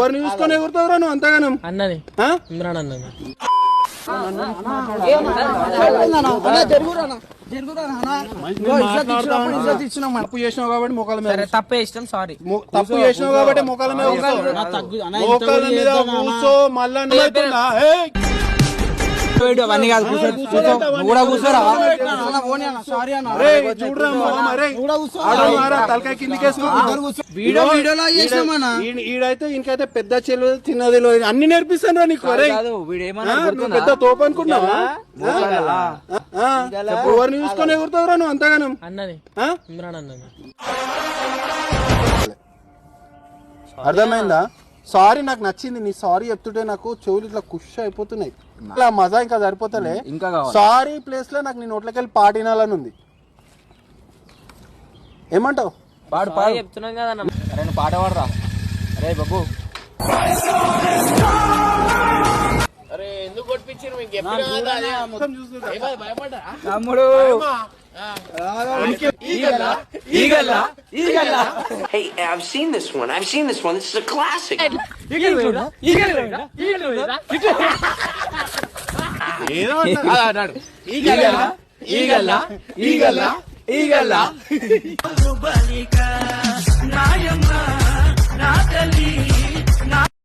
ఎవరిని చూసుకొని ఎగురుతావురా నువ్వు అంతగానం అన్నది ఇమ్రాన్ అన్నది. తప్పు చేసినావు కాబట్టి మొక్కల మీద తప్పే ఇష్టం సారీ. తప్పు చేసినావు కాబట్టి మొక్కల మీద మొక్కల మీద కూర్చో మళ్ళా అవన్నీ కాదు కూడా కూర్చోరా. తలకాయ కిందికేసుకో. ఈడైతే ఇంకైతే పెద్ద చెల్లు చిన్నది అన్ని నేర్పిస్తాను రా నీకు. పెద్ద తోపు అనుకున్నావా? ఎవరిని చూసుకొని ఎగురుతావురా నువ్వు అంతగానం? అన్నది ఇమ్రాన్ అన్నది. అర్థమైందా? సారీ నాకు నచ్చింది. నీ సారీ చెప్తుంటే నాకు చెవులు ఇట్లా ఖుషి అయిపోతున్నాయి. ఇట్లా మజా ఇంకా సరిపోతలే. సారీ ప్లేస్ లో నాకు నీ నోట్లోకి వెళ్ళి పాటినాలని ఉంది. ఏమంటావు? పాడు పాడు చెప్తున్నాం కదా. అరే పాట పాడరా. అరే బాబు అరే ఎందుకు కొట్టించారు మీకు? తమ్ముడు Hey, I've seen this one. This is a classic. ఈగల